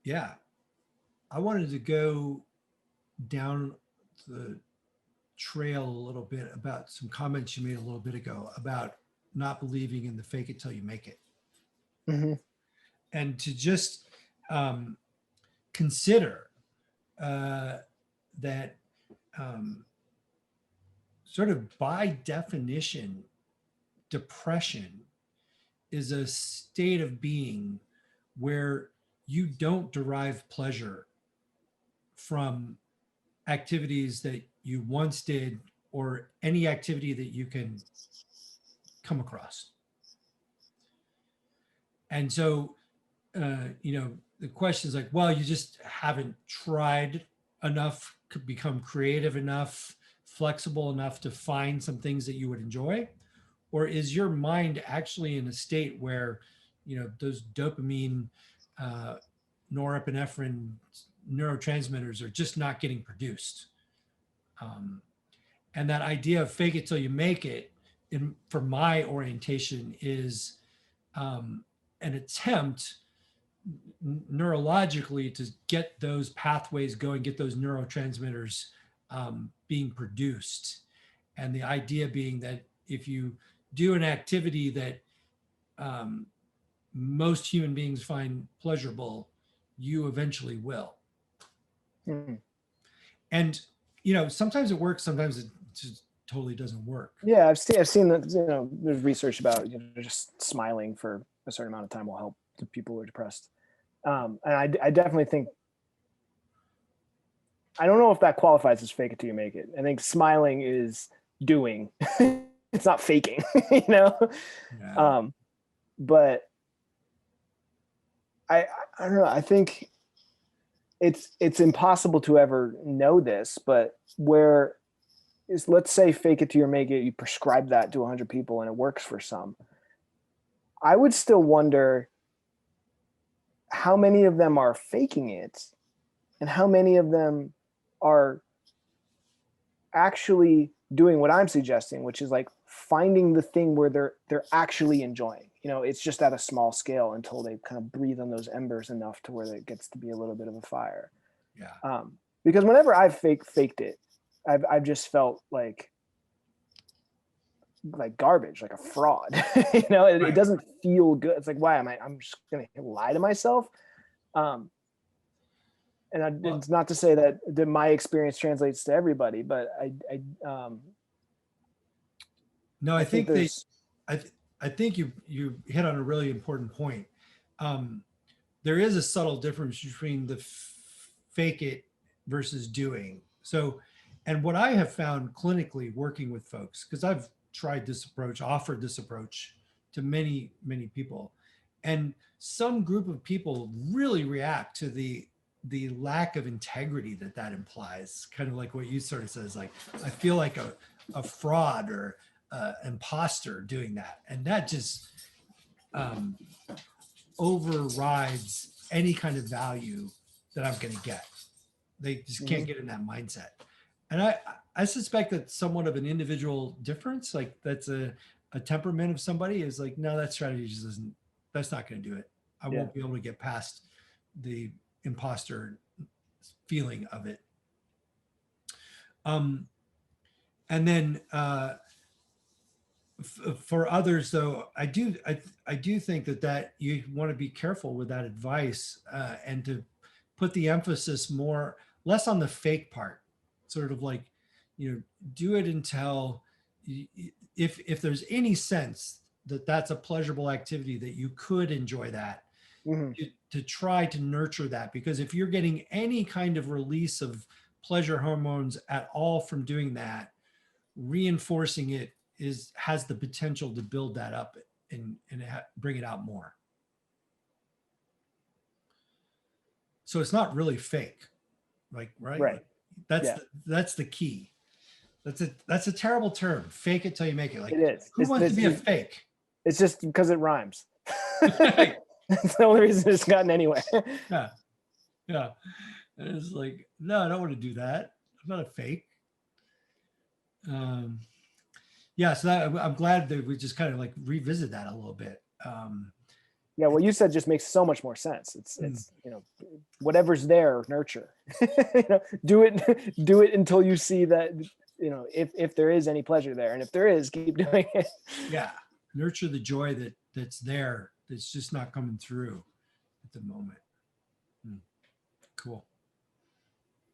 Yeah, I wanted to go down the trail a little bit about some comments you made a little bit ago about not believing in the fake it till you make it, Hmm. and to just um, consider uh, that um, sort of by definition, depression is a state of being where you don't derive pleasure from activities that you once did or any activity that you can come across. And so, the question is like, well, you just haven't tried enough, could become creative enough, flexible enough to find some things that you would enjoy? Or is your mind actually in a state where, those dopamine, uh, norepinephrine neurotransmitters are just not getting produced? Um, and that idea of fake it till you make it, for my orientation, is um, an attempt neurologically to get those pathways going, get those neurotransmitters being produced. And the idea being that if you do an activity that um, most human beings find pleasurable, you eventually will. Hmm. And, sometimes it works, sometimes it just totally doesn't work. Yeah, I've seen that, there's research about, just smiling for a certain amount of time will help the people who are depressed. And I definitely think, I don't know if that qualifies as fake it till you make it. I think smiling is doing. It's not faking, you know. Yeah. Um, but I I don't know. I think it's impossible to ever know this, but where is, let's say, fake it till you make it, you prescribe that to 100 people and it works for some. I would still wonder how many of them are faking it and how many of them are actually doing what I'm suggesting, which is like finding the thing where they're actually enjoying. It's just at a small scale until they kind of breathe on those embers enough to where it gets to be a little bit of a fire. Yeah. Because whenever I've faked it, I've just felt like garbage, like a fraud. It Right. doesn't feel good. It's like, why am I'm just gonna lie to myself? Um, Well, it's not to say that my experience translates to everybody, but no, I I think think that there's I, th- I think you hit on a really important point. Um, there is a subtle difference between the fake it versus doing. So, and what I have found clinically working with folks, because I've tried this approach, offered this approach to many, many people, and some group of people really react to the lack of integrity that implies. Kind of like what you sort of says, like I feel like a fraud or imposter doing that, and that just um, overrides any kind of value that I'm going to get. They just can't Mhm. get in that mindset. And I suspect that somewhat of an individual difference, like that's a temperament of somebody is like, no, that strategy just isn't, that's not going to do it. I Yeah. won't be able to get past the imposter feeling of it. Um, and then for others though, I do think that you want to be careful with that advice and to put the emphasis more less on the fake part, sort of like, do it until if there's any sense that that's a pleasurable activity that you could enjoy that, Hmm. to try to nurture that, because if you're getting any kind of release of pleasure hormones at all from doing that, reinforcing it has the potential to build that up and bring it out more. So it's not really fake, like, right? Right. Like that's Yeah. that's the key. That's a terrible term. Fake it till you make it. It Like, is. who wants to be a fake? It's just because it rhymes. Right. That's the only reason it's gotten anywhere. Yeah, yeah. And it's like, no, I don't want to do that. I'm not a fake. Um, yeah, so I'm glad that we just kind of like revisit that a little bit. Yeah, I what you think, said just makes so much more sense. hmm, whatever's there, nurture. Do it until you see that, if there is any pleasure there, and if there is, keep doing it. Yeah. Nurture the joy that's there. That's just not coming through at the moment. Cool.